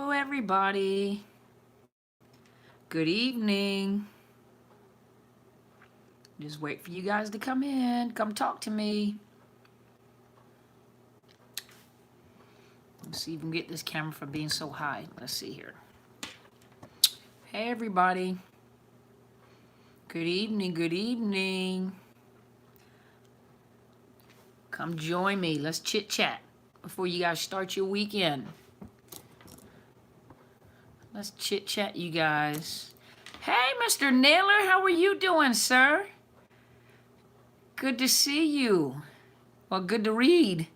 Hello, everybody. Good evening. Just wait for you guys to come in. Come talk to me. Let's see if we can get this camera from being so high. Let's see here. Hey, everybody. Good evening. Good evening. Come join me. Let's chit chat before you guys start your weekend. Let's chit chat, you guys. Hey, Mr. Naylor, how are you doing, sir? Good to see you. Well, good to read.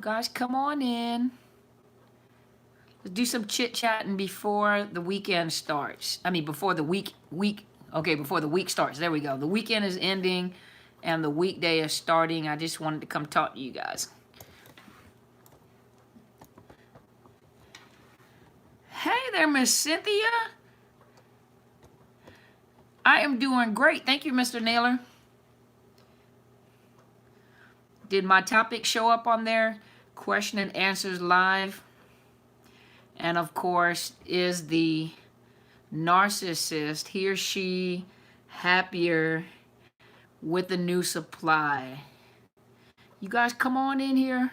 Guys, come on in. Let's do some chit-chatting before the weekend starts. I mean, before the week. Okay, before the week starts. There we go. The weekend is ending and the weekday is starting. I just wanted to come talk to you guys. Hey there, Miss Cynthia. I am doing great. Thank you, Mr. Naylor. Did my topic show up on there? Question and answers live. And of course, is the narcissist, he or she, happier with the new supply? You guys come on in here.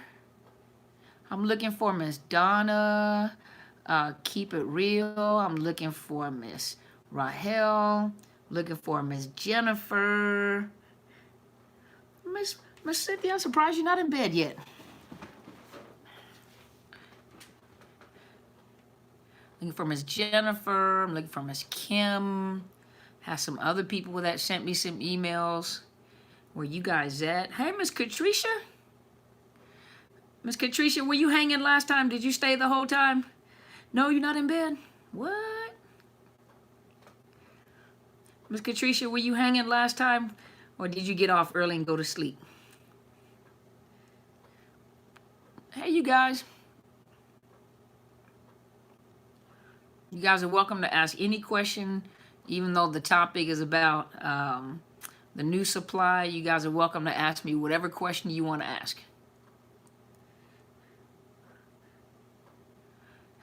I'm looking for Miss Donna. Keep it real. I'm looking for Miss Rahel. Looking for Miss Jennifer. Miss Cynthia, I'm surprised you're not in bed yet. Looking for Miss Jennifer. I'm looking for Miss Kim. Have some other people that sent me some emails. Where you guys at? Hey, Miss Katricia. Miss Katricia, were you hanging last time? Did you stay the whole time? No, you're not in bed? What? Miss Katricia, were you hanging last time? Or did you get off early and go to sleep? Hey, you guys. You guys are welcome to ask any question, even though the topic is about the new supply. You guys are welcome to ask me whatever question you want to ask.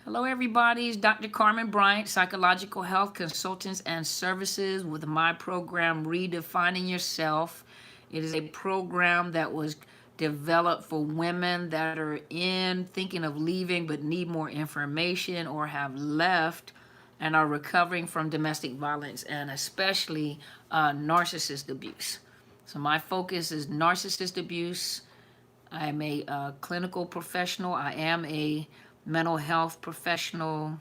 Hello, everybody. It's Dr. Carmen Bryant, Psychological Health Consultants and Services with my program, Redefining Yourself. It is a program that was developed for women that are thinking of leaving but need more information or have left and are recovering from domestic violence and especially narcissist abuse. So my focus is narcissist abuse. I'm a clinical professional. I am a mental health professional.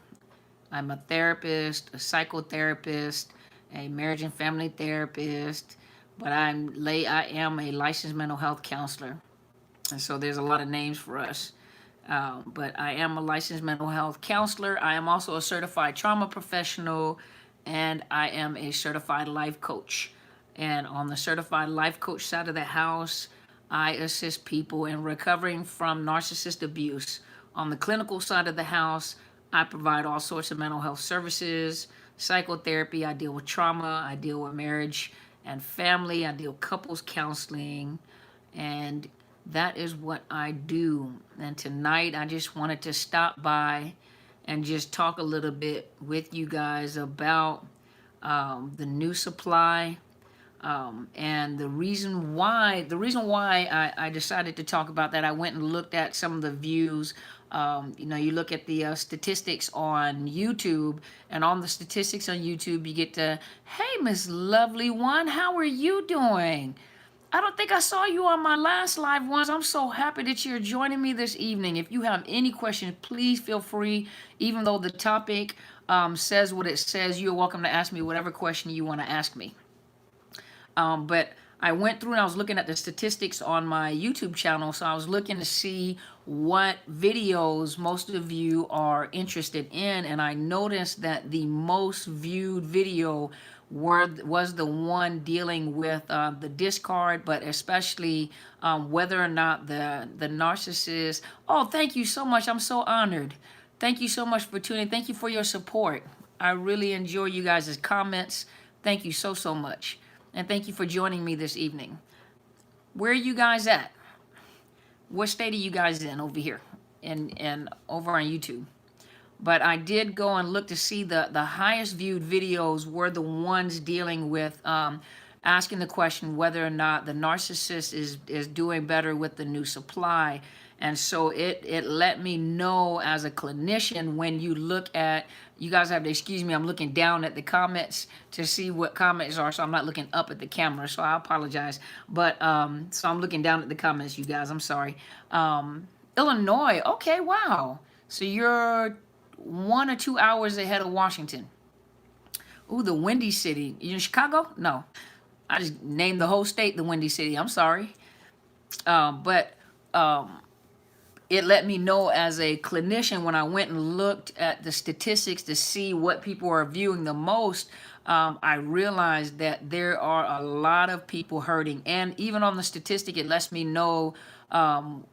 I'm a therapist, a psychotherapist, a marriage and family therapist, but I am a licensed mental health counselor. And so there's a lot of names for us. But I am a licensed mental health counselor. I am also a certified trauma professional, and I am a certified life coach. And on the certified life coach side of the house, I assist people in recovering from narcissist abuse. On the clinical side of the house, I provide all sorts of mental health services, psychotherapy. I deal with trauma. I deal with marriage and family. I deal with couples counseling. And that is what I do. And tonight, I just wanted to stop by and just talk a little bit with you guys about the new supply. And the reason why I decided to talk about that, I went and looked at some of the views. You look at the statistics on YouTube, and on the statistics on YouTube, you get to, hey, Miss Lovely One, how are you doing? I don't think I saw you on my last live once. I'm so happy that you're joining me this evening. If you have any questions, please feel free. Even though the topic says what it says, you're welcome to ask me whatever question you want to ask me. But I went through and I was looking at the statistics on my YouTube channel. So I was looking to see what videos most of you are interested in. And I noticed that the most viewed video was the one dealing with the discard, but especially whether or not the narcissist. Oh, thank you so much. I'm so honored. Thank you so much for tuning in. Thank you for your support. I really enjoy you guys' comments. Thank you so, so much. And thank you for joining me this evening. Where are you guys at? What state are you guys in over here? and over on YouTube. But I did go and look to see the highest viewed videos were the ones dealing with asking the question whether or not the narcissist is doing better with the new supply. And so it let me know as a clinician, when you look at, you guys have to excuse me, I'm looking down at the comments to see what comments are, so I'm not looking up at the camera, so I apologize. But so I'm looking down at the comments, you guys, I'm sorry. Illinois, okay, wow. So you're 1 or 2 hours ahead of Washington. Ooh, the Windy City. You in Chicago? No. I just named the whole state the Windy City. I'm sorry. But it let me know as a clinician, when I went and looked at the statistics to see what people are viewing the most, I realized that there are a lot of people hurting. And even on the statistic, it lets me know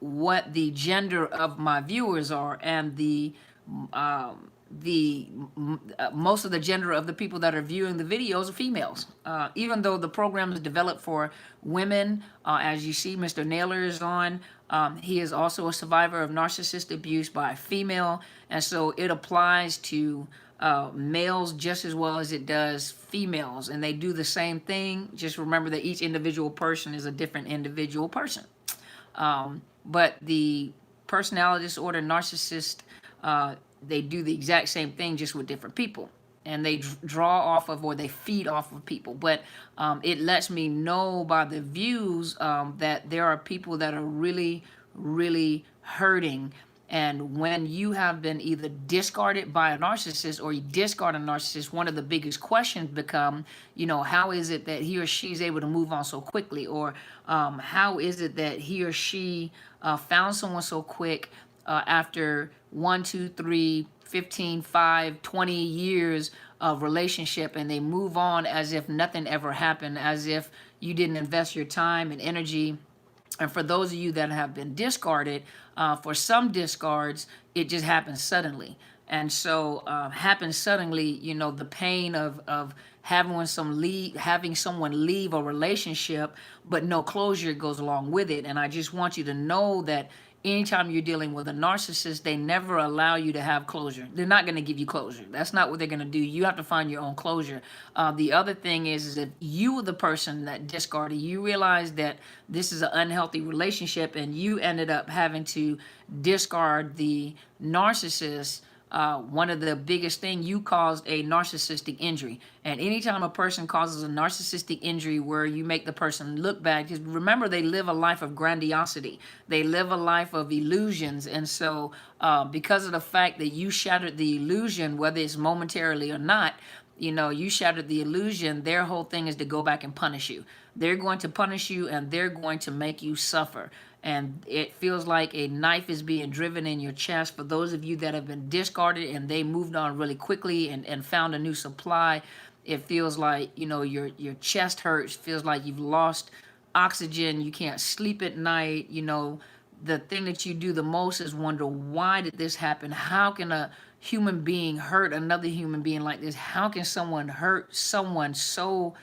what the gender of my viewers are, and most of the gender of the people that are viewing the videos are females. Even though the program is developed for women, as you see, Mr. Naylor is on. He is also a survivor of narcissist abuse by a female, and so it applies to males just as well as it does females, and they do the same thing. Just remember that each individual person is a different individual person. But the personality disorder, narcissist, they do the exact same thing, just with different people. And they draw off of, or they feed off of people. But it lets me know by the views that there are people that are really, really hurting. And when you have been either discarded by a narcissist or you discard a narcissist, one of the biggest questions become, how is it that he or she is able to move on so quickly? Or how is it that he or she found someone so quick after 1, 2, 3, 15, 5, 20 years of relationship, and they move on as if nothing ever happened, as if you didn't invest your time and energy. And for those of you that have been discarded, for some discards, it just happens suddenly. And so happens suddenly, the pain of having someone leave a relationship, but no closure goes along with it. And I just want you to know that anytime you're dealing with a narcissist, they never allow you to have closure. They're not going to give you closure. That's not what they're going to do. You have to find your own closure. The other thing is that you were the person that discarded. You realized that this is an unhealthy relationship, and you ended up having to discard the narcissist. One of the biggest thing, you caused a narcissistic injury. And anytime a person causes a narcissistic injury where you make the person look bad, because remember, they live a life of grandiosity. They live a life of illusions. And so because of the fact that you shattered the illusion, whether it's momentarily or not, you shattered the illusion, their whole thing is to go back and punish you. They're going to punish you, and they're going to make you suffer. And it feels like a knife is being driven in your chest. For those of you that have been discarded and they moved on really quickly and found a new supply, it feels like, your chest hurts, feels like you've lost oxygen, you can't sleep at night. The thing that you do the most is wonder, why did this happen? How can a human being hurt another human being like this? How can someone hurt someone so,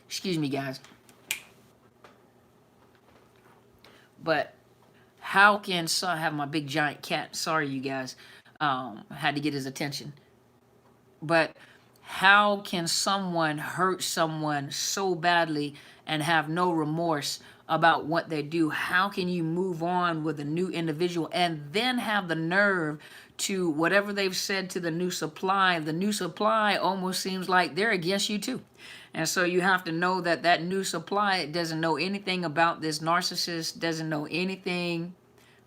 excuse me, guys. But how can I have my big giant cat? Sorry, you guys. I had to get his attention. But how can someone hurt someone so badly and have no remorse about what they do? How can you move on with a new individual and then have the nerve to, whatever they've said to the new supply almost seems like they're against you too. And so you have to know that that new supply doesn't know anything about this narcissist, doesn't know anything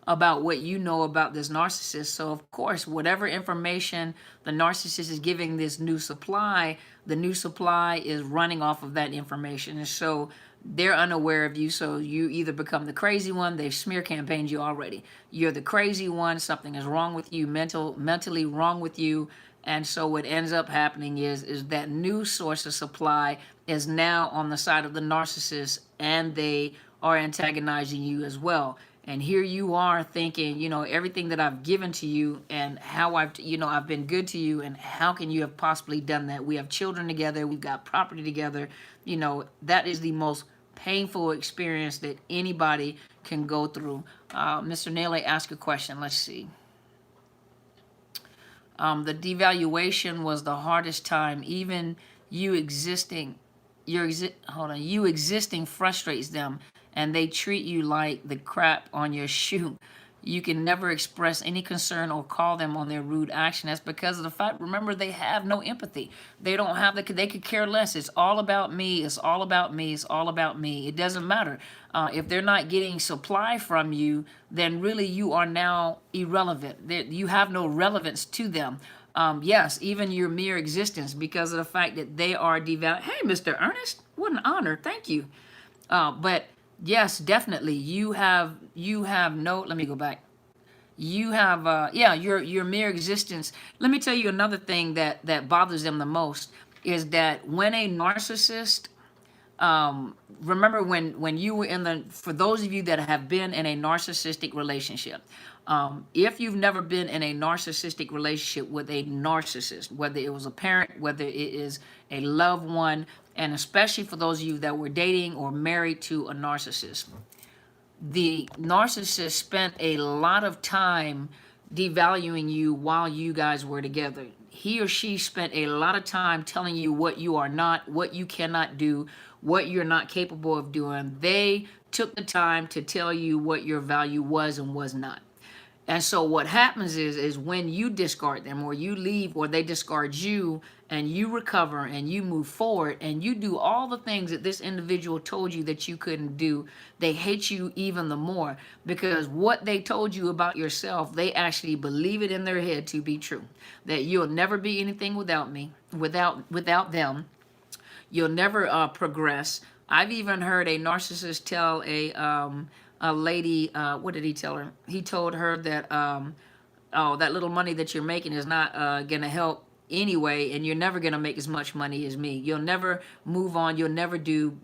about what you know about this narcissist. So of course, whatever information the narcissist is giving this new supply, the new supply is running off of that information. And so they're unaware of you. So you either become the crazy one, they've smear campaigned you already. You're the crazy one, something is wrong with you, mentally wrong with you. And so what ends up happening is that new source of supply is now on the side of the narcissist, and they are antagonizing you as well. And here you are thinking, everything that I've given to you and how I've been good to you, and how can you have possibly done that? We have children together. We've got property together. That is the most painful experience that anybody can go through. Mr. Naylor asked a question. Let's see. The devaluation was the hardest time. Even you existing, you existing frustrates them, and they treat you like the crap on your shoe. You can never express any concern or call them on their rude action. That's because of the fact, remember, they have no empathy. They don't have they could care less. It's all about me. It's all about me. It's all about me. It doesn't matter. If they're not getting supply from you, then really you are now irrelevant. You have no relevance to them. Yes, even your mere existence, because of the fact that they are devalued. Hey, Mr. Ernest, what an honor. Thank you. But yes, definitely, you have no. Let me go back. You have yeah, your mere existence. Let me tell you another thing that bothers them the most is that when a narcissist, remember when you were in for those of you that have been in a narcissistic relationship, if you've never been in a narcissistic relationship with a narcissist, whether it was a parent, whether it is a loved one, and especially for those of you that were dating or married to a narcissist, the narcissist spent a lot of time devaluing you while you guys were together. He or she spent a lot of time telling you what you are not, what you cannot do, what you're not capable of doing. They took the time to tell you what your value was and was not. And so what happens is when you discard them or you leave or they discard you and you recover and you move forward and you do all the things that this individual told you that you couldn't do, they hate you even the more because what they told you about yourself, they actually believe it in their head to be true. That you'll never be anything without me, without them. You'll never progress. I've even heard a narcissist tell a lady, what did he tell her? He told her that, oh, that little money that you're making is not going to help anyway, and you're never going to make as much money as me. You'll never move on. You'll never do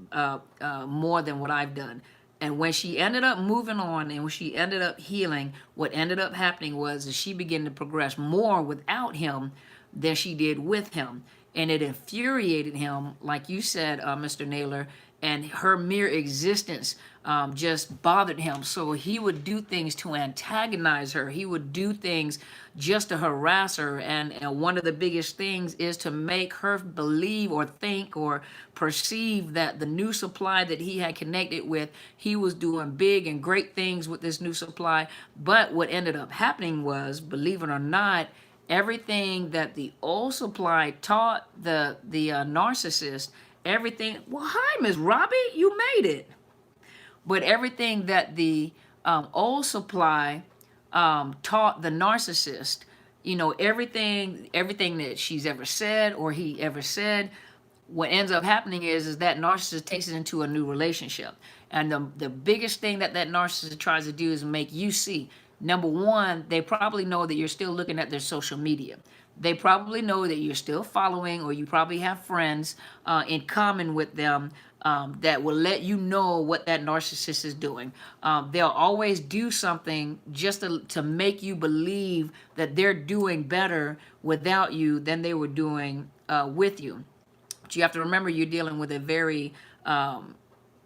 more than what I've done. And when she ended up moving on and when she ended up healing, what ended up happening was that she began to progress more without him than she did with him. And it infuriated him, like you said, Mr. Naylor, and her mere existence just bothered him. So he would do things to antagonize her. He would do things just to harass her. And one of the biggest things is to make her believe or think or perceive that the new supply that he had connected with, he was doing big and great things with this new supply. But what ended up happening was, believe it or not, everything that the old supply taught the narcissist, everything, well, hi, Miss Robbie, you made it. But everything that the old supply taught the narcissist, you know, everything that she's ever said or he ever said, what ends up happening is that narcissist takes it into a new relationship. And the biggest thing that narcissist tries to do is make you see, number one, they probably know that you're still looking at their social media. They probably know that you're still following, or you probably have friends in common with them that will let you know what that narcissist is doing. They'll always do something just to make you believe that they're doing better without you than they were doing with you. But you have to remember, you're dealing with a very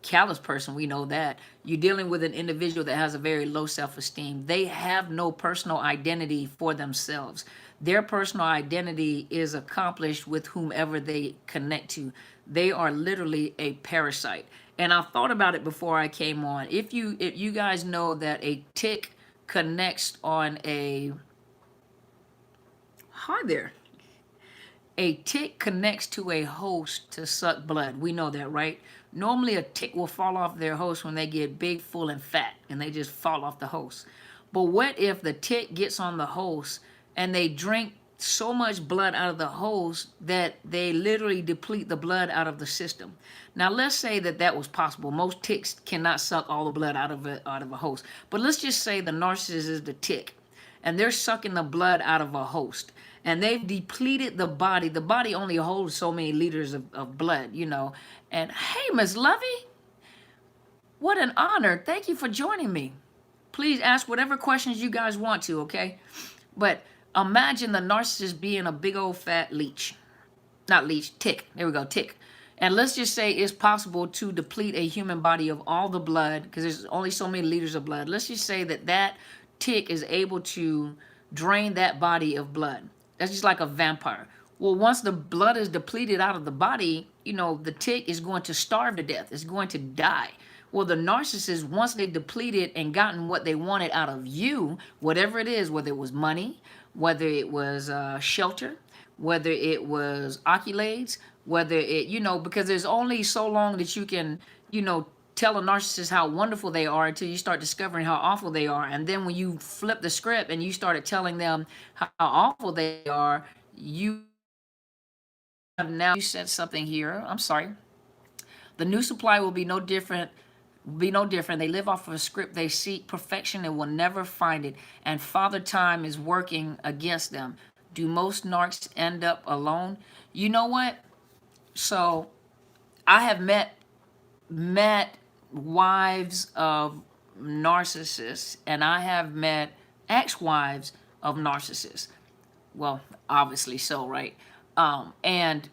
callous person. We know that. You're dealing with an individual that has a very low self-esteem. They have no personal identity for themselves. Their personal identity is accomplished with whomever they connect to. They are literally a parasite. And I thought about it before I came on. If you guys know that a tick connects on a, hi there. A tick connects to a host to suck blood. We know that, right? Normally a tick will fall off their host when they get big, full, and fat, and they just fall off the host. But what if the tick gets on the host and they drink so much blood out of the host that they literally deplete the blood out of the system? Now, let's say that was possible. Most ticks cannot suck all the blood out of a host. But let's just say the narcissist is the tick, and they're sucking the blood out of a host. And they've depleted the body. The body only holds so many liters of blood, you know. And hey, Miss Lovey, what an honor. Thank you for joining me. Please ask whatever questions you guys want to, okay? But imagine the narcissist being a big old fat leech. Not leech, tick. There we go, tick. And let's just say it's possible to deplete a human body of all the blood, because there's only so many liters of blood. Let's just say that that tick is able to drain that body of blood. That's just like a vampire. Well, once the blood is depleted out of the body, you know, the tick is going to starve to death. It's going to die. Well, the narcissist, once they depleted and gotten what they wanted out of you, whatever it is, whether it was money, whether it was shelter, whether it was accolades, whether it, you know, because there's only so long that you can, you know, tell a narcissist how wonderful they are until you start discovering how awful they are. And then when you flip the script and you started telling them how awful they are, you have now, you said something here. I'm sorry. The new supply will be no different. Be no different. They live off of a script. They seek perfection and will never find it. And Father Time is working against them. Do most narcs end up alone? You know what? So I have met wives of narcissists, and I have met ex-wives of narcissists. Well, obviously so, right? And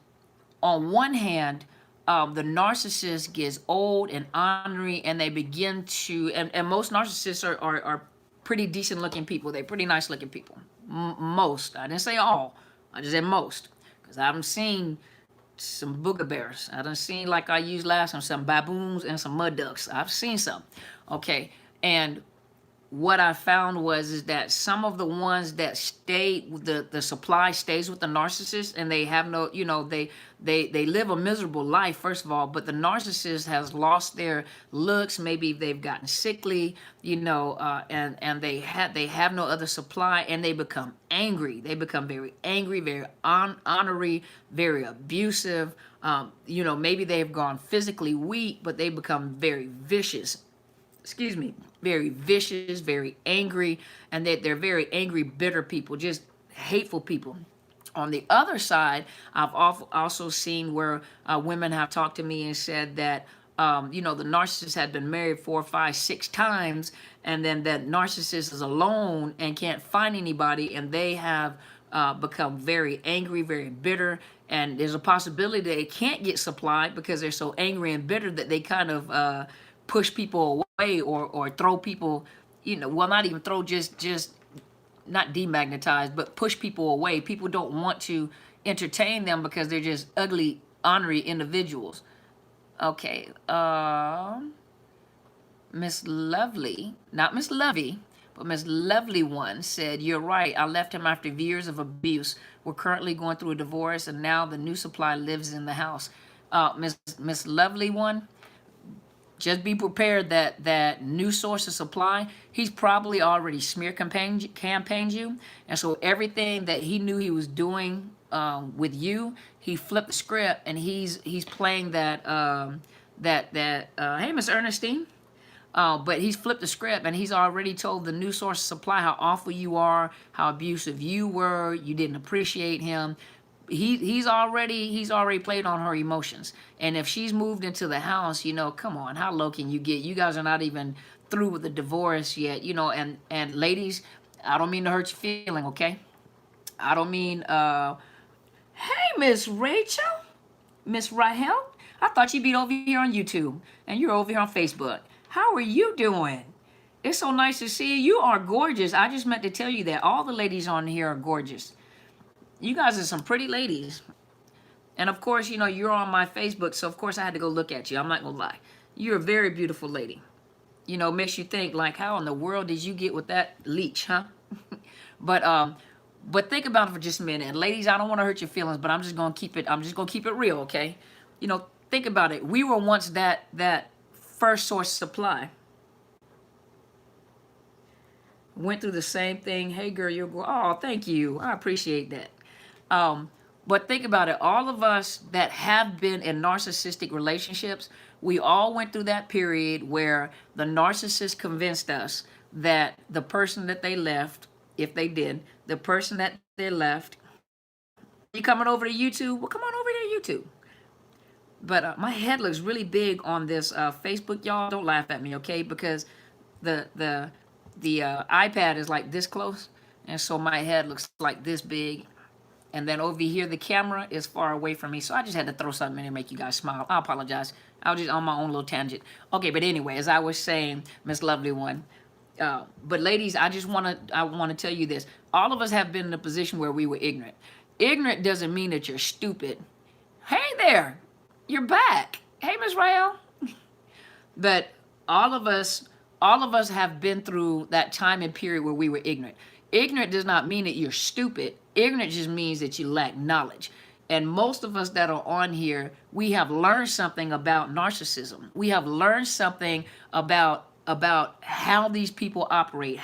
on one hand, the narcissist gets old and ornery, and they begin to, and most narcissists are pretty decent looking people. They're pretty nice looking people. Most. I didn't say all. I just said most. Because I haven't seen some booger bears. I done seen, like I used last time, some baboons and some mud ducks. I've seen some. Okay. And what I found was is that some of the ones that stayed, the supply stays with the narcissist, and they have no, you know, they live a miserable life, first of all, but the narcissist has lost their looks. Maybe they've gotten sickly, you know, and they have no other supply, and they become angry. They become very angry, very ornery, very abusive. You know, maybe they've gone physically weak, but they become very vicious. Excuse me, very vicious, very angry, and they're very angry, bitter people, just hateful people. On the other side, I've also seen where women have talked to me and said that, you know, the narcissist had been married 4, 5, 6 times, and then that narcissist is alone and can't find anybody, and they have become very angry, very bitter, and there's a possibility they can't get supplied because they're so angry and bitter that they kind of push people away or throw people, you know, well, not even throw, just not demagnetize, but push people away. People don't want to entertain them because they're just ugly, ornery individuals. Okay, Miss Lovely, not Miss Lovey, but Miss Lovely One said, "You're right. I left him after years of abuse. We're currently going through a divorce, and now the new supply lives in the house." Miss Lovely One, just be prepared that new source of supply, he's probably already smear campaigned you. And so everything that he knew he was doing with you, he flipped the script, and he's playing that, hey, Miss Ernestine. But he's flipped the script, and he's already told the new source of supply how awful you are, how abusive you were, you didn't appreciate him. He's already played on her emotions. And if she's moved into the house, you know, come on, how low can you get? You guys are not even through with the divorce yet, you know. And ladies, I don't mean to hurt your feeling, okay? I don't mean hey, Miss Rachel, Miss Rahel, I thought you'd be over here on YouTube, and you're over here on Facebook. How are you doing? It's so nice to see you. You are gorgeous. I just meant to tell you that all the ladies on here are gorgeous. You guys are some pretty ladies. And of course, you know, you're on my Facebook, so of course I had to go look at you. I'm not gonna lie. You're a very beautiful lady. You know, makes you think, like, how in the world did you get with that leech, huh? But think about it for just a minute. And ladies, I don't want to hurt your feelings, but I'm just gonna keep it real, okay? You know, think about it. We were once that first source supply. Went through the same thing. Hey girl, you're, oh, thank you. I appreciate that. But think about it. All of us that have been in narcissistic relationships, we all went through that period where the narcissist convinced us that the person that they left, if they did, the person that they left, you coming over to YouTube? Well, come on over to YouTube. But my head looks really big on this Facebook, y'all. Don't laugh at me, okay? Because the iPad is like this close, and so my head looks like this big. And then over here, the camera is far away from me. So I just had to throw something in and make you guys smile. I apologize. I was just on my own little tangent. Okay, but anyway, as I was saying, Miss Lovely One. But ladies, I want to tell you this. All of us have been in a position where we were ignorant. Ignorant doesn't mean that you're stupid. Hey there, you're back. Hey, Miss Rael. But all of us have been through that time and period where we were ignorant. Ignorant does not mean that you're stupid. Ignorant just means that you lack knowledge. And most of us that are on here, we have learned something about narcissism. We have learned something about how these people operate,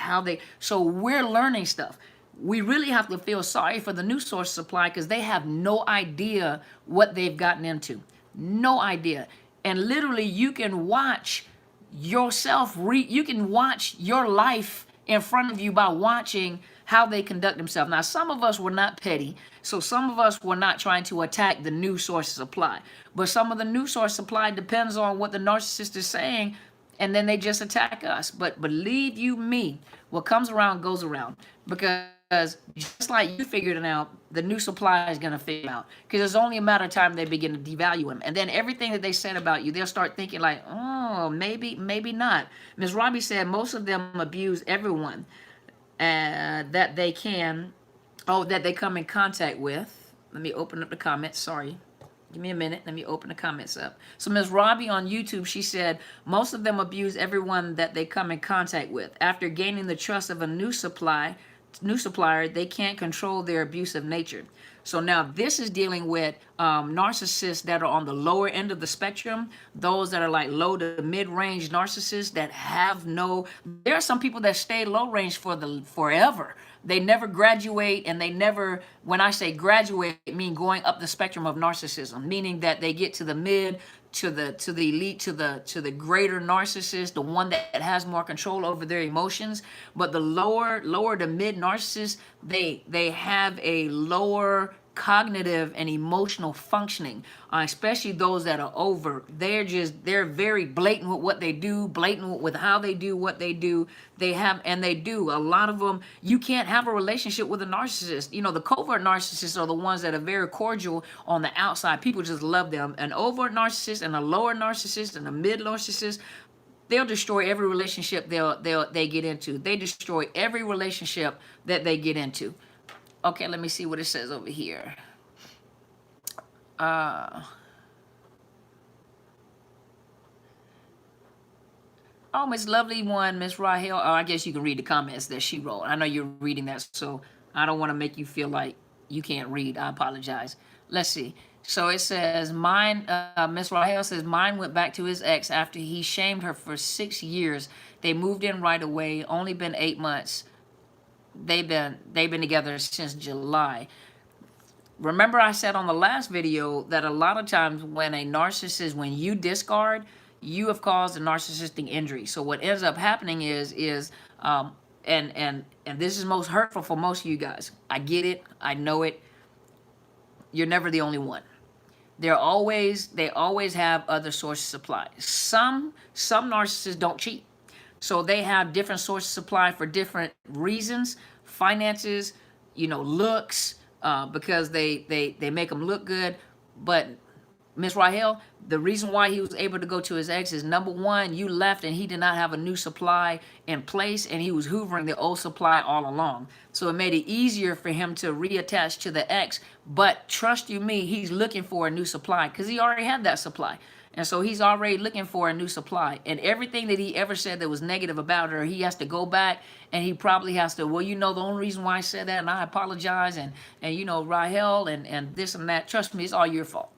so we're learning stuff. We really have to feel sorry for the new source supply because they have no idea what they've gotten into. No idea. And literally you can watch yourself, you can watch your life in front of you by watching how they conduct themselves. Now, some of us were not petty, so some of us were not trying to attack the new source supply. But some of the new source supply depends on what the narcissist is saying, and then they just attack us. But believe you me, what comes around goes around. Because just like you figured it out, the new supply is going to figure it out. Because it's only a matter of time they begin to devalue them. And then everything that they said about you, they'll start thinking like, oh, maybe not. Ms. Robbie said most of them abuse everyone that they come in contact with. Let me open up the comments. Sorry. Give me a minute. Let me open the comments up. So Ms. Robbie on YouTube, she said, most of them abuse everyone that they come in contact with. After gaining the trust of a new supplier, they can't control their abusive nature. So now this is dealing with narcissists that are on the lower end of the spectrum, those that are like low to mid-range narcissists that have there are some people that stay low range forever. They never graduate, and they never, when I say graduate, I mean going up the spectrum of narcissism, meaning that they get to the mid, to the elite, to the greater narcissist, the one that has more control over their emotions. But the lower to mid narcissists, they have a lower cognitive and emotional functioning, especially those that are over. They're very blatant with what they do, blatant with how they do what they do. A lot of them, you can't have a relationship with a narcissist. You know, the covert narcissists are the ones that are very cordial on the outside. People just love them. An overt narcissist and a lower narcissist and a mid narcissist, they'll destroy every relationship they get into. They destroy every relationship that they get into. Okay, let me see what it says over here. Oh, Miss Lovely One, Miss Rahel. Oh, I guess you can read the comments that she wrote. I know you're reading that, so I don't want to make you feel like you can't read. I apologize. Let's see. So it says, Miss Rahel says, mine went back to his ex after he shamed her for 6 years. They moved in right away. Only been 8 months. They've been together since July. Remember I said on the last video that a lot of times when when you discard, you have caused a narcissistic injury. So what ends up happening is and this is most hurtful for most of you guys. I get it. I know it. You're never the only one. They always have other sources of supply. Some narcissists don't cheat. So they have different sources of supply for different reasons, finances, looks, because they make them look good. But Miss Rahel, the reason why he was able to go to his ex is, number one, you left and he did not have a new supply in place, and he was hoovering the old supply all along. So it made it easier for him to reattach to the ex. But trust you me, he's looking for a new supply because he already had that supply. And so he's already looking for a new supply. And everything that he ever said that was negative about her, he has to go back and he probably has to, well, the only reason why I said that, and I apologize, and Rahel, and this and that, trust me, it's all your fault.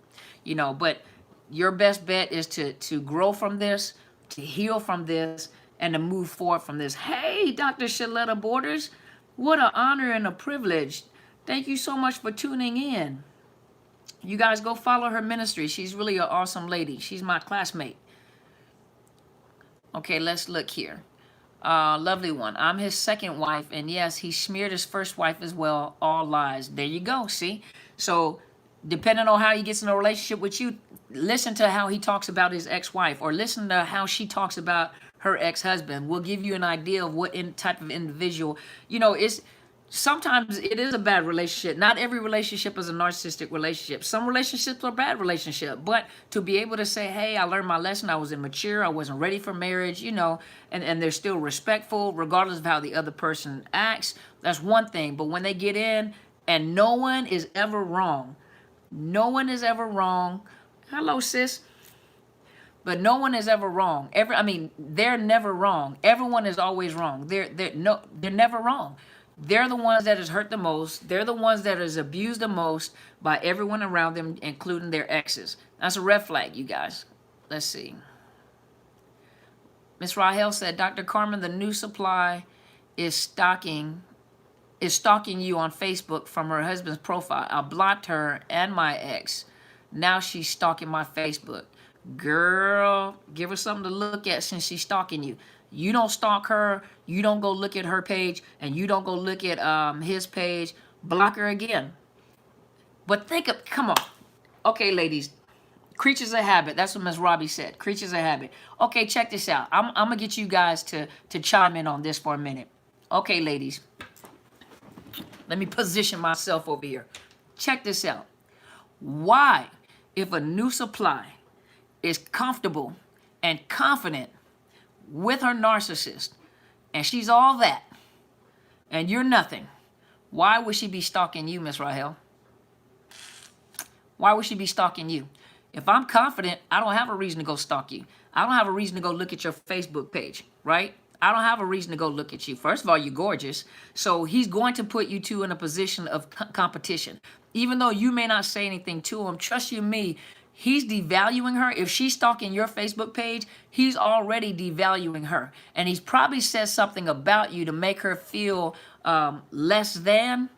But your best bet is to grow from this, to heal from this, and to move forward from this. Hey, Dr. Shaletta Borders, what an honor and a privilege. Thank you so much for tuning in. You guys go follow her ministry. She's really an awesome lady. She's my classmate. Okay, let's look here. Lovely One. I'm his second wife, and yes, he smeared his first wife as well. All lies. There you go. See? So depending on how he gets in a relationship with you, listen to how he talks about his ex-wife, or listen to how she talks about her ex-husband. We'll give you an idea of what type of individual, sometimes it is a bad relationship. Not every relationship is a narcissistic relationship. Some relationships are bad relationship, but to be able to say, hey, I learned my lesson. I was immature. I wasn't ready for marriage, and they're still respectful regardless of how the other person acts. That's one thing. But when they get in and no one is ever wrong, no one is ever wrong. Hello, sis. But no one is ever wrong. They're never wrong. Everyone is always wrong. They're never wrong. They're the ones that is hurt the most. They're the ones that is abused the most by everyone around them, including their exes. That's a red flag, you guys. Let's see. Miss Rahel said, Dr. Carmen, the new supply is stalking you on Facebook from her husband's profile. I blocked her and my ex. Now she's stalking my Facebook. Girl, give her something to look at since she's stalking you. You don't stalk her. You don't go look at her page, and you don't go look at his page. Block her again. But come on. Okay, ladies. Creatures of habit. That's what Ms. Robbie said. Creatures of habit. Okay, check this out. I'm going to get you guys to chime in on this for a minute. Okay, ladies. Let me position myself over here. Check this out. Why, if a new supply is comfortable and confident with her narcissist, and she's all that, and you're nothing, why would she be stalking you, Miss Rahel? Why would she be stalking you? If I'm confident, I don't have a reason to go stalk you. I don't have a reason to go look at your Facebook page, right? I don't have a reason to go look at you. First of all, you're gorgeous. So he's going to put you two in a position of competition. Even though you may not say anything to him, trust you me, he's devaluing her. If she's stalking your Facebook page, he's already devaluing her. And he's probably said something about you to make her feel less than,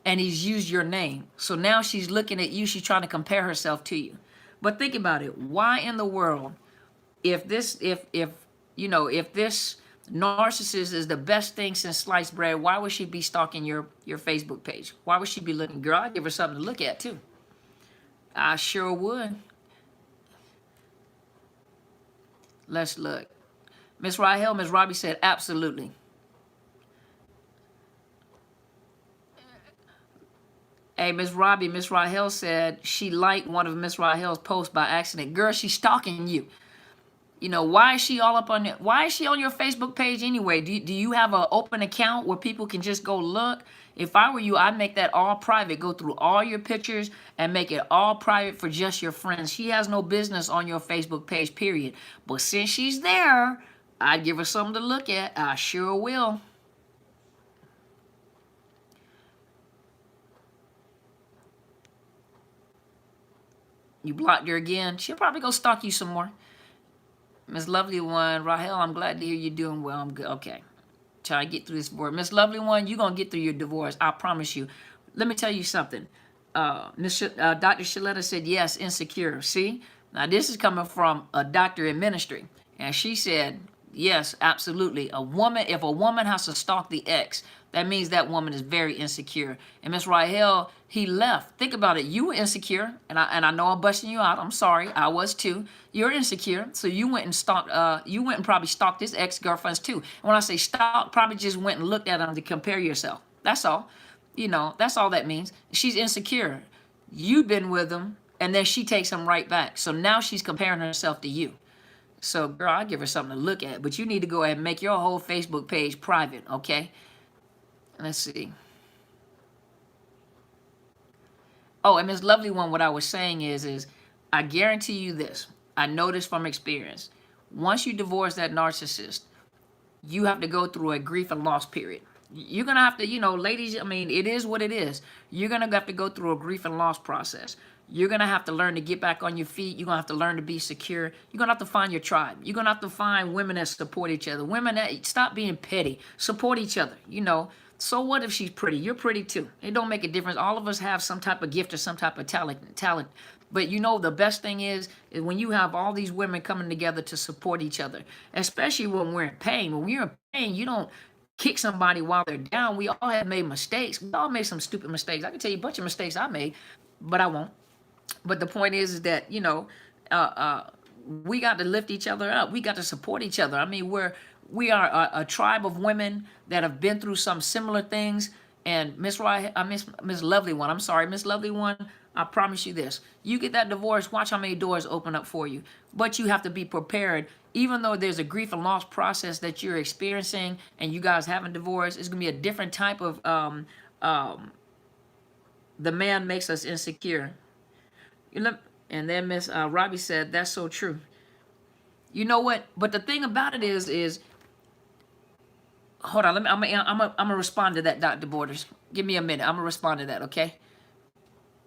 and he's used your name. So now she's looking at you. She's trying to compare herself to you. But think about it. Why in the world, if this narcissist is the best thing since sliced bread, why would she be stalking your Facebook page? Why would she be looking? Girl, I'd give her something to look at too. I sure would. Let's look. Miss Rahel, Miss Robbie said, absolutely. Hey, Miss Robbie, Miss Rahel said she liked one of Miss Rahel's posts by accident. Girl, she's stalking you. Why is she all up on it? Why is she on your Facebook page anyway? Do you have an open account where people can just go look? If I were you, I'd make that all private. Go through all your pictures and make it all private for just your friends. She has no business on your Facebook page, period. But since she's there, I'd give her something to look at. I sure will. You blocked her again. She'll probably go stalk you some more. Miss Lovely One, Rahel, I'm glad to hear you're doing well. I'm good. Okay. Try to get through this divorce. Miss Lovely One, you're going to get through your divorce. I promise you. Let me tell you something. Dr. Shaletta said, yes, insecure. See? Now, this is coming from a doctor in ministry. And she said, yes, absolutely. If a woman has to stalk the ex, that means that woman is very insecure. And Miss Rahel, he left. Think about it. You were insecure, and I know I'm busting you out. I'm sorry. I was too. You're insecure, so you went and stalked. You went and probably stalked his ex-girlfriends too. And when I say stalk, probably just went and looked at them to compare yourself. That's all. That's all that means. She's insecure. You've been with him, and then she takes him right back. So now she's comparing herself to you. So, girl, I'll give her something to look at. But you need to go ahead and make your whole Facebook page private, okay? Let's see. Oh, and Miss Lovely One, what I was saying is I guarantee you this. I know this from experience. Once you divorce that narcissist, you have to go through a grief and loss period. You're going to have to, ladies, it is what it is. You're going to have to go through a grief and loss process. You're going to have to learn to get back on your feet. You're going to have to learn to be secure. You're going to have to find your tribe. You're going to have to find women that support each other. Women that stop being petty. Support each other, So what if she's pretty? You're pretty too. It don't make a difference. All of us have some type of gift or some type of talent. But the best thing is when you have all these women coming together to support each other, especially when we're in pain. When we're in pain, you don't kick somebody while they're down. We all have made mistakes. We all made some stupid mistakes. I can tell you a bunch of mistakes I made, but I won't. But the point is that, we got to lift each other up. We got to support each other. We are a tribe of women that have been through some similar things, And Miss Lovely One, I'm sorry, Miss Lovely One, I promise you this. You get that divorce, watch how many doors open up for you. But you have to be prepared. Even though there's a grief and loss process that you're experiencing and you guys haven't divorced, it's going to be a different type of, the man makes us insecure. And then Miss Robbie said, that's so true. You know what? But the thing about it is, hold on. I'm gonna respond to that, Dr. Borders. Give me a minute. I'm gonna respond to that, okay?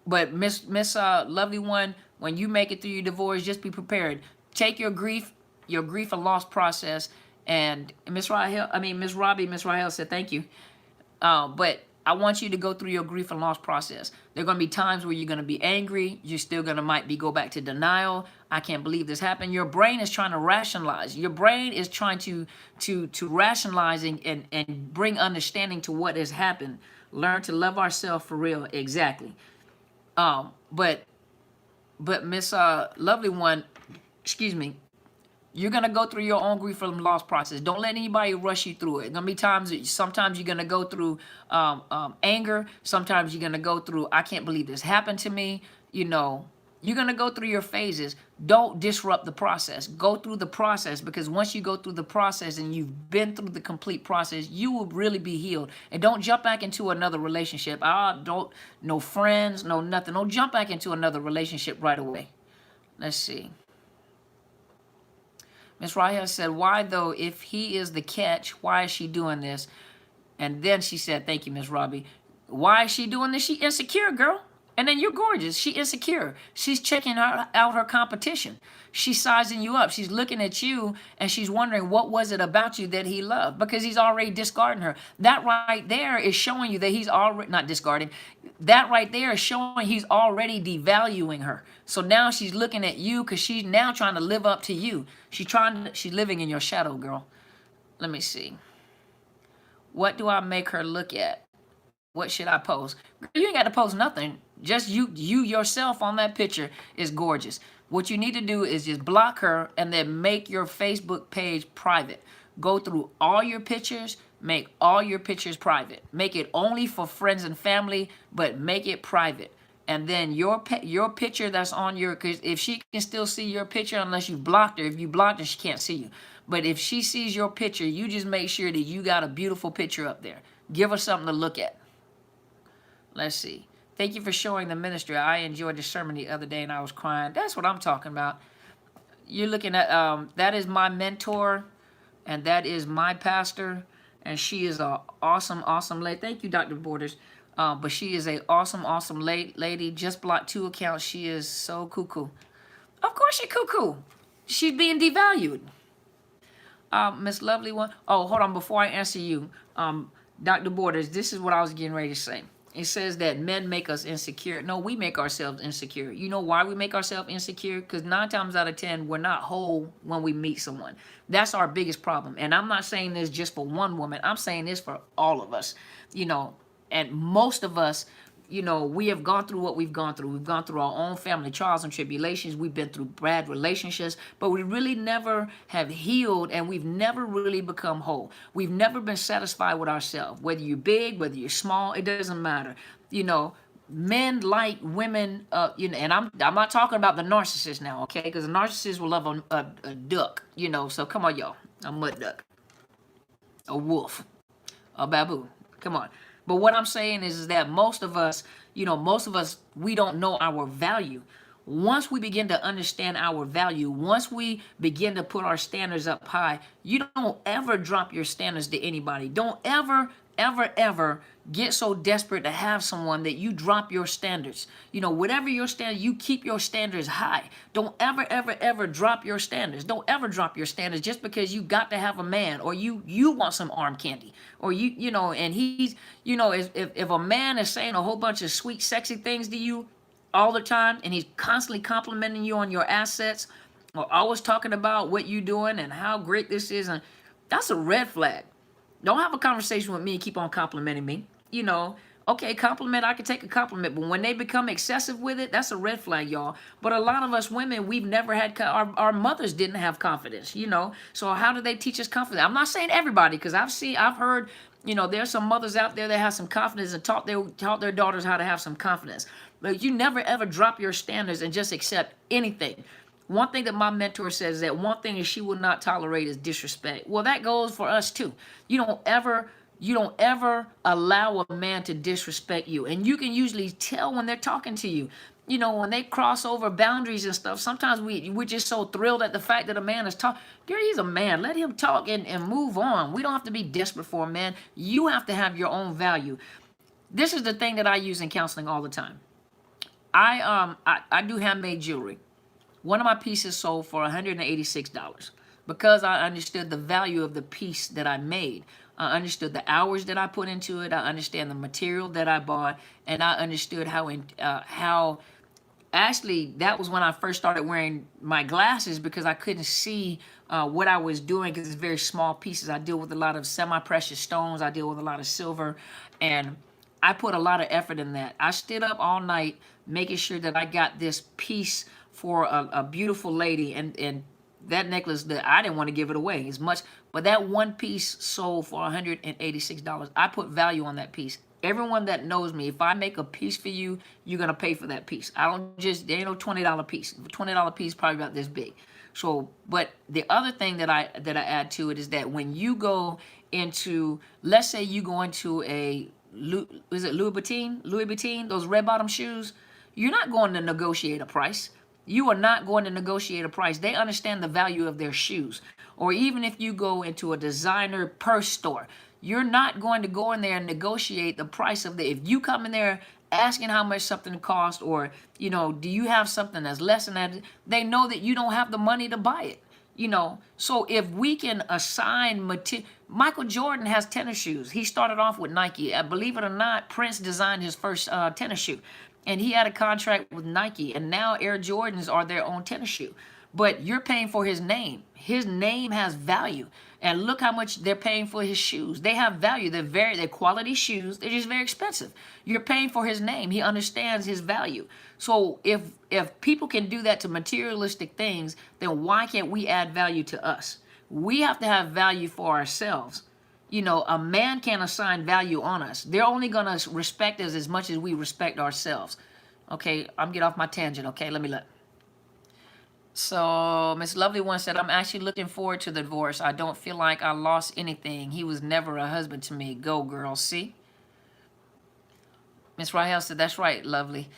But Miss Lovely One, when you make it through your divorce, just be prepared. Take your grief and loss process. And Miss Rahel said thank you. But I want you to go through your grief and loss process. There are going to be times where you're going to be angry. You're still going to go back to denial. I can't believe this happened. Your brain is trying to rationalize. Your brain is trying to rationalizing and bring understanding to what has happened. Learn to love ourselves for real. Exactly. But Miss Lovely One, excuse me, you're going to go through your own grief and loss process. Don't let anybody rush you through it. There's going to be sometimes you're going to go through anger. Sometimes you're going to go through, I can't believe this happened to me. You know, you're going to go through your phases. Don't disrupt the process. Go through the process, because once you go through the process and you've been through the complete process, you will really be healed. And don't jump back into another relationship. No friends, no nothing. Don't jump back into another relationship right away. Let's see. Miss Rahel said, why though, if he is the catch, why is she doing this? And then she said, thank you, Miss Robbie. Why is she doing this? She insecure, girl. And then you're gorgeous. She insecure. She's checking out her competition. She's sizing you up. She's looking at you and she's wondering, what was it about you that he loved? Because he's already discarding her. That right there is showing you that he's already, not discarding, that right there is showing he's already devaluing her. So now she's looking at you because she's now trying to live up to you. She's living in your shadow, girl. Let me see. What do I make her look at? What should I post? You ain't got to post nothing. Just you yourself on that picture is gorgeous. What you need to do is just block her and then make your Facebook page private. Go through all your pictures, make all your pictures private. Make it only for friends and family, but make it private. And then your picture that's on your, because if she can still see your picture, unless you blocked her, if you blocked her, she can't see you. But if she sees your picture, you just make sure that you got a beautiful picture up there. Give her something to look at. Let's see. Thank you for showing the ministry. I enjoyed the sermon the other day and I was crying. That's what I'm talking about. You're looking at, that is my mentor and that is my pastor. And she is an awesome, awesome lady. Thank you, Dr. Borders. But she is an awesome, awesome lady. Just blocked 2 accounts. She is so cuckoo. Of course she's cuckoo. She's being devalued. Miss Lovely One. Oh, hold on. Before I answer you, Dr. Borders, this is what I was getting ready to say. It says that men make us insecure. No, we make ourselves insecure. You know why we make ourselves insecure? Because 9 times out of 10, we're not whole when we meet someone. That's our biggest problem. And I'm not saying this just for one woman. I'm saying this for all of us. You know, and most of us, you know, we have gone through what we've gone through. We've gone through our own family trials and tribulations. We've been through bad relationships, but we really never have healed and we've never really become whole. We've never been satisfied with ourselves. Whether you're big, whether you're small, it doesn't matter. You know, men like women, you know, and I'm not talking about the narcissist now, okay? Because the narcissist will love a duck, you know, so come on, y'all. A mud duck, a wolf, a baboon. Come on. But what I'm saying is that most of us, you know, we don't know our value. Once we begin to understand our value, once we begin to put our standards up high, you don't ever drop your standards to anybody. Don't ever, ever, ever get so desperate to have someone that you drop your standards. You know, whatever your standard, you keep your standards high. Don't ever, ever, ever drop your standards. Don't ever drop your standards just because you got to have a man or you want some arm candy or you know, and he's, you know, if a man is saying a whole bunch of sweet, sexy things to you all the time and he's constantly complimenting you on your assets or always talking about what you're doing and how great this is, and that's a red flag. Don't have a conversation with me and keep on complimenting me. You know, okay, compliment, I can take a compliment, but when they become excessive with it, that's a red flag, y'all. But a lot of us women, we've never had, our mothers didn't have confidence, you know. So how do they teach us confidence? I'm not saying everybody, because I've heard You know, there's some mothers out there that have some confidence and taught their daughters how to have some confidence. But you never ever drop your standards and just accept anything. One thing that my mentor says is that one thing that she will not tolerate is disrespect. Well, that goes for us too. You don't ever allow a man to disrespect you. And you can usually tell when they're talking to you. You know, when they cross over boundaries and stuff, sometimes we're just so thrilled at the fact that a man is talking. Girl, he's a man. Let him talk and move on. We don't have to be desperate for a man. You have to have your own value. This is the thing that I use in counseling all the time. I do handmade jewelry. One of my pieces sold for $186 because I understood the value of the piece that I made. I understood the hours that I put into it. I understand the material that I bought, and I understood how actually that was when I first started wearing my glasses because I couldn't see what I was doing because it's very small pieces. I deal with a lot of semi-precious stones. I deal with a lot of silver, and I put a lot of effort in that. I stood up all night making sure that I got this piece for a beautiful lady, and that necklace, that I didn't want to give it away as much, but that one piece sold for $186. I put value on that piece. Everyone that knows me, if I make a piece for you, you're going to pay for that piece. I don't just, there ain't no $20 piece. A $20 piece probably about this big. So, but the other thing that I add to it is that when you go into, let's say you go into is it Louis Vuitton, those red bottom shoes, you're not going to negotiate a price. You are not going to negotiate a price. They understand the value of their shoes. Or even if you go into a designer purse store, you're not going to go in there and negotiate the price of if you come in there asking how much something costs, or, you know, do you have something that's less than that? They know that you don't have the money to buy it, you know. So if we can assign material, Michael Jordan has tennis shoes. He started off with Nike. Believe it or not, Prince designed his first tennis shoe. And he had a contract with Nike, and now Air Jordans are their own tennis shoe. But you're paying for his name. His name has value. And look how much they're paying for his shoes. They have value. They're quality shoes. They're just very expensive. You're paying for his name. He understands his value. So if people can do that to materialistic things, then why can't we add value to us? We have to have value for ourselves. You know, a man can't assign value on us. They're only going to respect us as much as we respect ourselves. Okay, I'm getting off my tangent. Okay, let me look. So Miss Lovely One said, I'm actually looking forward to the divorce. I don't feel like I lost anything. He was never a husband to me. Go, girl. See? Miss Rahel said, that's right, Lovely.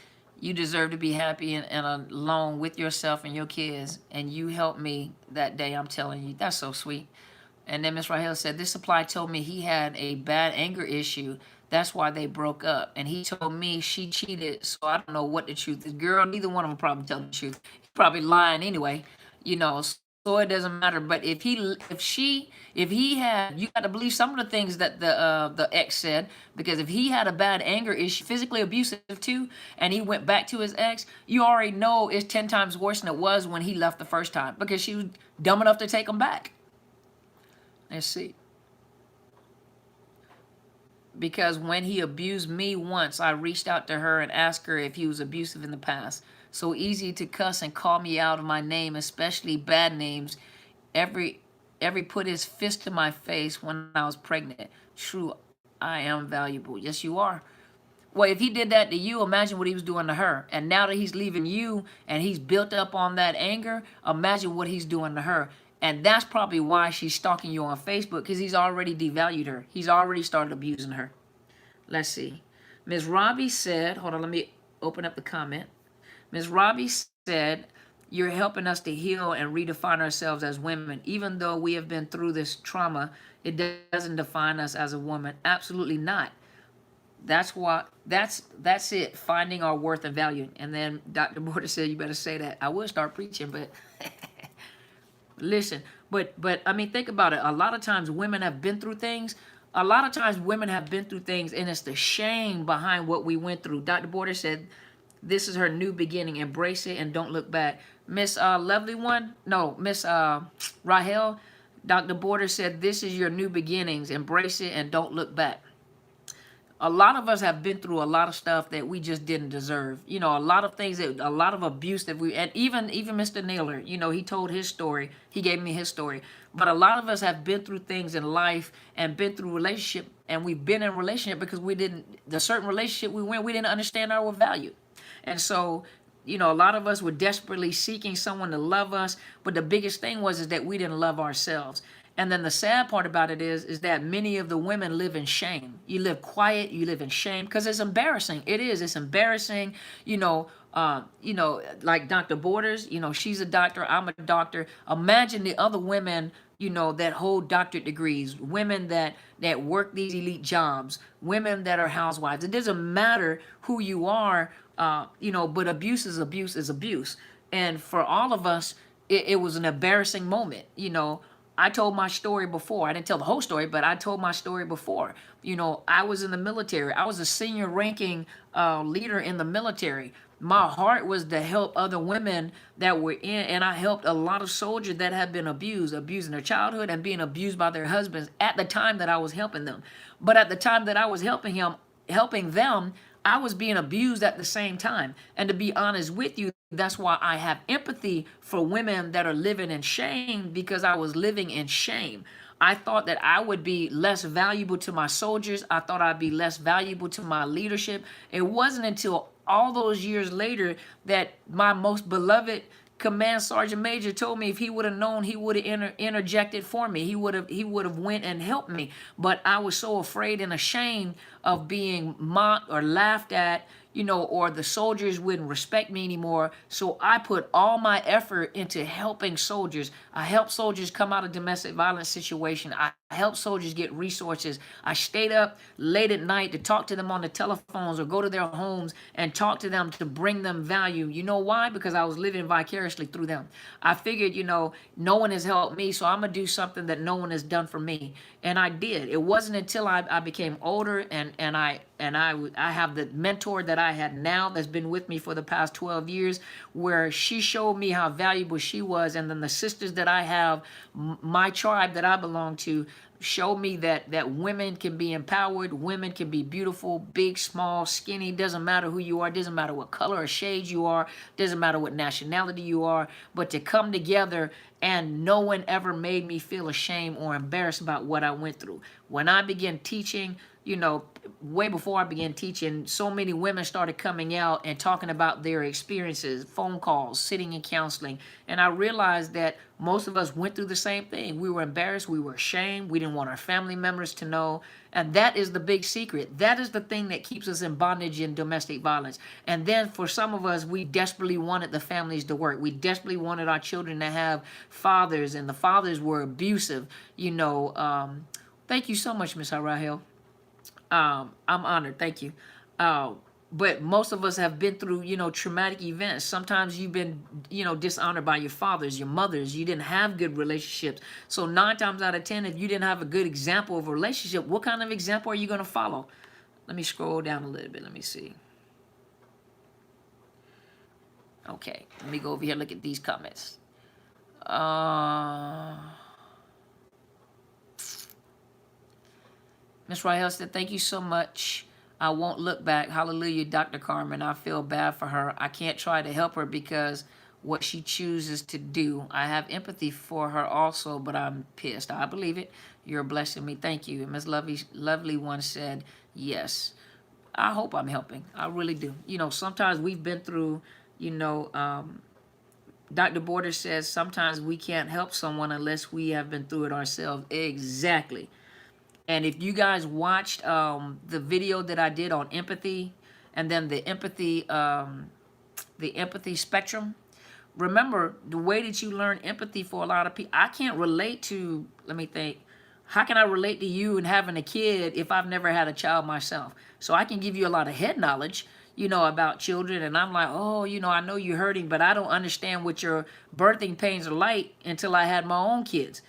You deserve to be happy and alone with yourself and your kids. And you helped me that day, I'm telling you. That's so sweet. And then Miss Rahel said, this supply told me he had a bad anger issue. That's why they broke up. And he told me she cheated, so I don't know what the truth is. Girl, neither one of them probably tell the truth. He's probably lying anyway, you know, so it doesn't matter. But if he had, you got to believe some of the things that the ex said, because if he had a bad anger issue, physically abusive too, and he went back to his ex, you already know it's 10 times worse than it was when he left the first time, because she was dumb enough to take him back. Let's see. Because when he abused me once, I reached out to her and asked her if he was abusive in the past. So easy to cuss and call me out of my name, especially bad names. Every put his fist to my face when I was pregnant. True, I am valuable. Yes, you are. Well, if he did that to you, imagine what he was doing to her. And now that he's leaving you and he's built up on that anger, imagine what he's doing to her. And that's probably why she's stalking you on Facebook, because he's already devalued her. He's already started abusing her. Let's see. Ms. Robbie said, hold on, let me open up the comment. Ms. Robbie said, you're helping us to heal and redefine ourselves as women. Even though we have been through this trauma, it doesn't define us as a woman. Absolutely not. That's it, finding our worth and value. And then Dr. Border said, you better say that. I would start preaching, but... Listen, but I mean, think about it. A lot of times women have been through things. And it's the shame behind what we went through. Dr. Border said, this is her new beginning. Embrace it and don't look back. Miss Lovely One, no, Miss Rahel, Dr. Border said, this is your new beginnings. Embrace it and don't look back. A lot of us have been through a lot of stuff that we just didn't deserve. You know, a lot of things that, a lot of abuse that we, and even Mr. Naylor, you know, he told his story. He gave me his story. But a lot of us have been through things in life and been through relationship, and we've been in a relationship because we didn't, the certain relationship we didn't understand our value. And so, you know, a lot of us were desperately seeking someone to love us, but the biggest thing was is that we didn't love ourselves. And then the sad part about it is that many of the women live in shame. You live quiet, you live in shame because it's embarrassing. It is. It's embarrassing. Like Dr. Borders, you know, she's a doctor. I'm a doctor. Imagine the other women, you know, that hold doctorate degrees, women that work these elite jobs, women that are housewives. It doesn't matter who you are, but abuse is abuse is abuse. And for all of us, it was an embarrassing moment, you know. I told my story before. I didn't tell the whole story, but I told my story before. You know, I was in the military. I was a senior ranking leader in the military. My heart was to help other women that were in, and I helped a lot of soldiers that had been abused in their childhood and being abused by their husbands at the time that I was helping them. But at the time that I was helping them, I was being abused at the same time. And to be honest with you, that's why I have empathy for women that are living in shame, because I was living in shame. I thought that I would be less valuable to my soldiers. I thought I'd be less valuable to my leadership. It wasn't until all those years later that my most beloved Command Sergeant Major told me if he would have known, he would have interjected for me. He would have went and helped me. But I was so afraid and ashamed of being mocked or laughed at, you know, or the soldiers wouldn't respect me anymore. So I put all my effort into helping soldiers. I helped soldiers come out of domestic violence situation. I helped soldiers get resources. I stayed up late at night to talk to them on the telephones or go to their homes and talk to them to bring them value. You know why? Because I was living vicariously through them. I figured, you know, no one has helped me, so I'm going to do something that no one has done for me. And I did. It wasn't until I became older and I have the mentor that I had now that's been with me for the past 12 years, where she showed me how valuable she was. And then the sisters that I have, my tribe that I belong to, show me that women can be empowered, women can be beautiful, big, small, skinny, doesn't matter who you are, doesn't matter what color or shade you are, doesn't matter what nationality you are, but to come together, and no one ever made me feel ashamed or embarrassed about what I went through. When I began teaching, you know, way before I began teaching, so many women started coming out and talking about their experiences, phone calls, sitting in counseling. And I realized that most of us went through the same thing. We were embarrassed. We were ashamed. We didn't want our family members to know. And that is the big secret. That is the thing that keeps us in bondage in domestic violence. And then for some of us, we desperately wanted the families to work. We desperately wanted our children to have fathers, and the fathers were abusive. You know, thank you so much, Miss Rahel. I'm honored. Thank you. But most of us have been through, you know, traumatic events. Sometimes you've been, you know, dishonored by your fathers, your mothers. You didn't have good relationships. So 9 times out of 10, if you didn't have a good example of a relationship, what kind of example are you going to follow? Let me scroll down a little bit. Let me see. Okay. Let me go over here and look at these comments. Miss Rahel said, thank you so much. I won't look back. Hallelujah, Dr. Carmen. I feel bad for her. I can't try to help her because what she chooses to do. I have empathy for her also, but I'm pissed. I believe it. You're blessing me. Thank you. And Miss Lovely One said, yes. I hope I'm helping. I really do. You know, sometimes we've been through, you know, Dr. Border says sometimes we can't help someone unless we have been through it ourselves. Exactly. And if you guys watched the video that I did on empathy, and then the empathy spectrum, remember the way that you learn empathy for a lot of people. I can't relate to, let me think, how can I relate to you and having a kid if I've never had a child myself? So I can give you a lot of head knowledge, you know, about children. And I'm like, oh, you know, I know you're hurting, but I don't understand what your birthing pains are like until I had my own kids.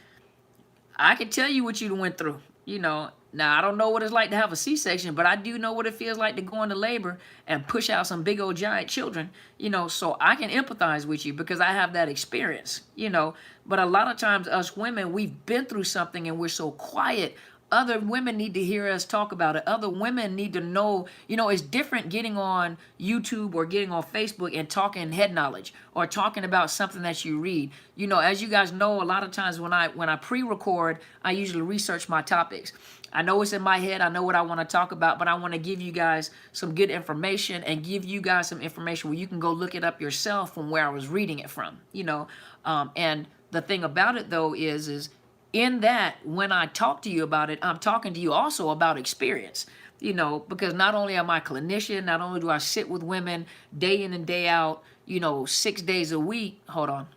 I can tell you what you went through. You know, now I don't know what it's like to have a C-section, but I do know what it feels like to go into labor and push out some big old giant children, you know, so I can empathize with you because I have that experience, you know. But a lot of times us women, we've been through something and we're so quiet. other women need to hear us talk about it. Other women need to know, it's different getting on YouTube or getting on Facebook and talking head knowledge or talking about something that you read. As you guys know, a lot of times when I pre-record, I usually research my topics. I know it's in my head. I know what I want to talk about, but I want to give you guys some good information and give you guys some information where you can go look it up yourself from where I was reading it from, and the thing about it though is in that when I talk to you about it, I'm talking to you also about experience, because not only am I a clinician, not only do I sit with women day in and day out, 6 days a week, hold on,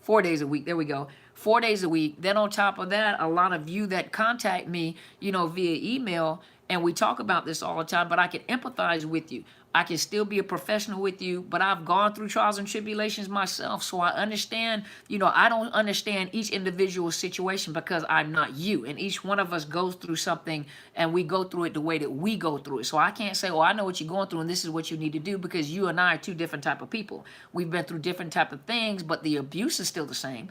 4 days a week, there we go, 4 days a week. Then on top of that, a lot of you that contact me, via email, and we talk about this all the time, but I can empathize with you. I can still be a professional with you, but I've gone through trials and tribulations myself, so I understand, I don't understand each individual situation because I'm not you, and each one of us goes through something, and we go through it the way that we go through it. So I can't say, I know what you're going through, and this is what you need to do, because you and I are two different type of people. We've been through different type of things, but the abuse is still the same,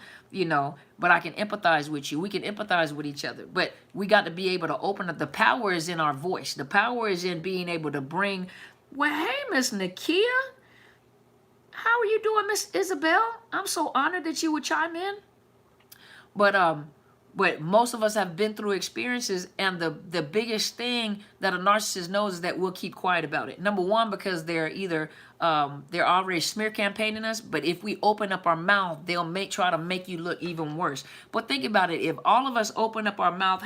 but I can empathize with you. We can empathize with each other, but we got to be able to open up. The power is in our voice. The power is in being able to bring. Well, hey, Miss Nakia. How are you doing, Miss Isabel? I'm so honored that you would chime in. But most of us have been through experiences, and the biggest thing that a narcissist knows is that we'll keep quiet about it. Number one, because they're either they're already smear campaigning us, but if we open up our mouth, they'll try to make you look even worse. But think about it. If all of us open up our mouth,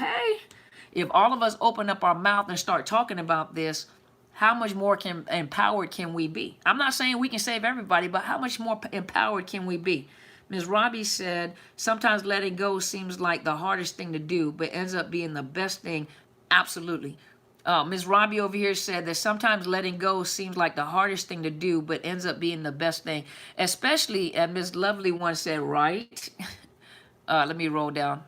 if all of us open up our mouth and start talking about this, how much more empowered can we be? I'm not saying we can save everybody, but how much more empowered can we be? Ms. Robbie said, sometimes letting go seems like the hardest thing to do, but ends up being the best thing. Absolutely. Ms. Robbie over here said that sometimes letting go seems like the hardest thing to do, but ends up being the best thing. Especially, and Ms. Lovely one said, right? Let me roll down.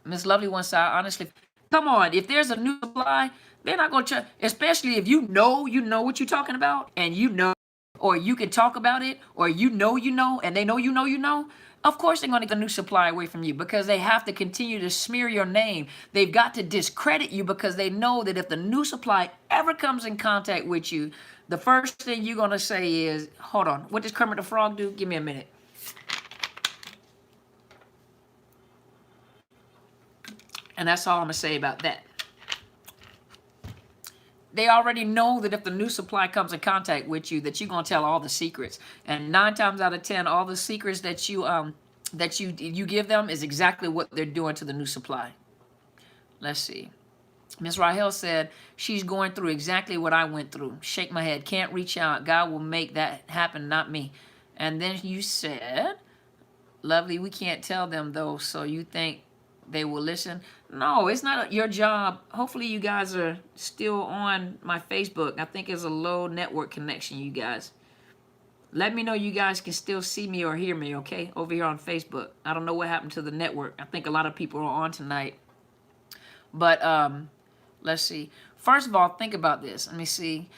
Ms. Lovely one said, honestly, come on, if there's a new supply, they're not going to try, especially if you know what you're talking about, and or you can talk about it, or and they know, of course they're going to get a new supply away from you, because they have to continue to smear your name. They've got to discredit you, because they know that if the new supply ever comes in contact with you, the first thing you're going to say is, hold on, what does Kermit the Frog do? Give me a minute. And that's all I'm going to say about that. They already know that if the new supply comes in contact with you, that you're going to tell all the secrets. And 9 times out of 10, all the secrets that you give them is exactly what they're doing to the new supply. Let's see. Miss Rahel said, she's going through exactly what I went through. Shake my head. Can't reach out. God will make that happen, not me. And then you said, lovely, we can't tell them, though, so you think they will listen? No, it's not your job. Hopefully you guys are still on my Facebook. I think it's a low network connection, you guys. Let me know you guys can still see me or hear me, okay? Over here on Facebook. I don't know what happened to the network. I think a lot of people are on tonight. But let's see. First of all, think about this. Let me see.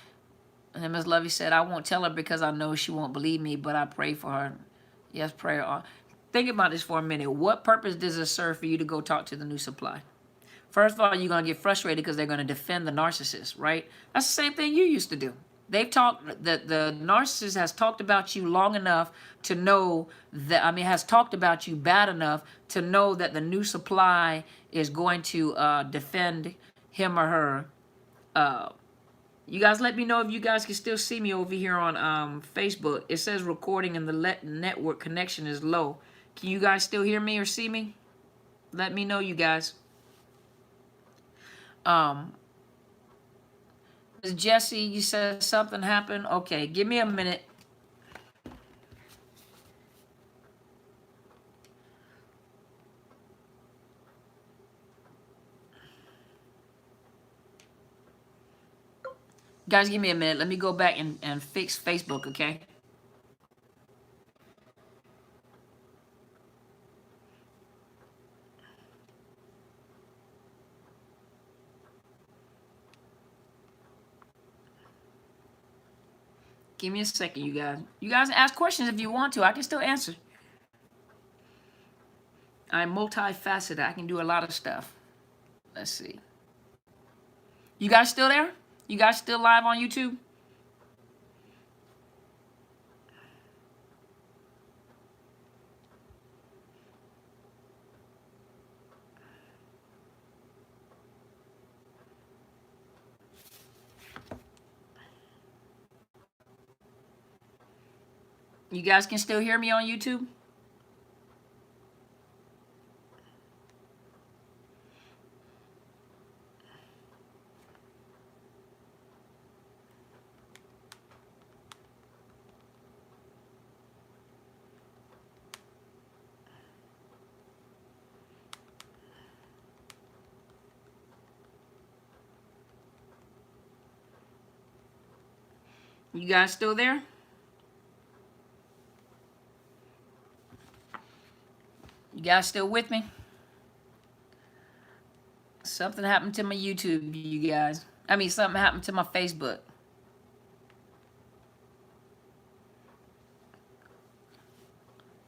And Ms. Lovey said, I won't tell her because I know she won't believe me, but I pray for her. Yes, prayer. Think about this for a minute. What purpose does it serve for you to go talk to the new supply? First of all, you're going to get frustrated because they're going to defend the narcissist, right? That's the same thing you used to do. They've talked, the narcissist has talked about you long enough to know that, has talked about you bad enough to know that the new supply is going to defend him or her. You guys let me know if you guys can still see me over here on Facebook. It says recording and the network connection is low. Can you guys still hear me or see me? Let me know, you guys. Jesse, you said something happened. Okay, give me a minute. Guys, give me a minute. Let me go back and fix Facebook, okay? Give me a second, you guys. You guys ask questions if you want to. I can still answer. I'm multifaceted. I can do a lot of stuff. Let's see. You guys still there? You guys still live on YouTube? You guys can still hear me on YouTube? You guys still there? You guys still with me? Something happened to my YouTube, you guys. I mean, something happened to my Facebook.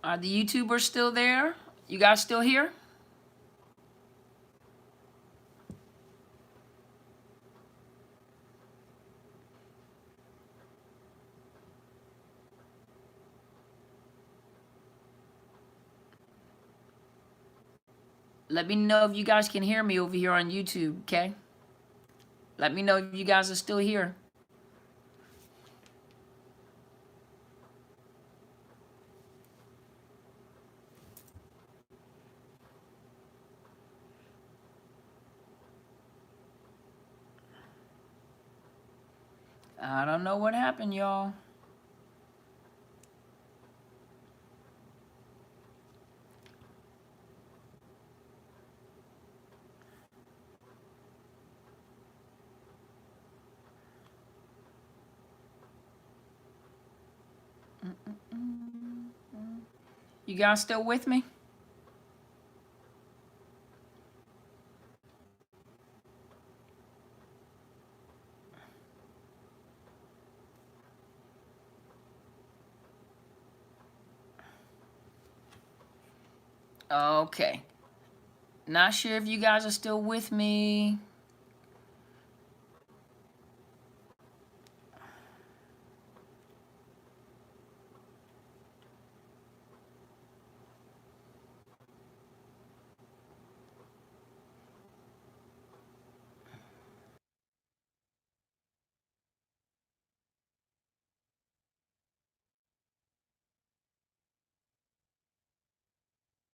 Are the YouTubers still there? You guys still here? Let me know if you guys can hear me over here on YouTube, okay? Let me know if you guys are still here. I don't know what happened, y'all. You guys still with me? Okay. Not sure if you guys are still with me.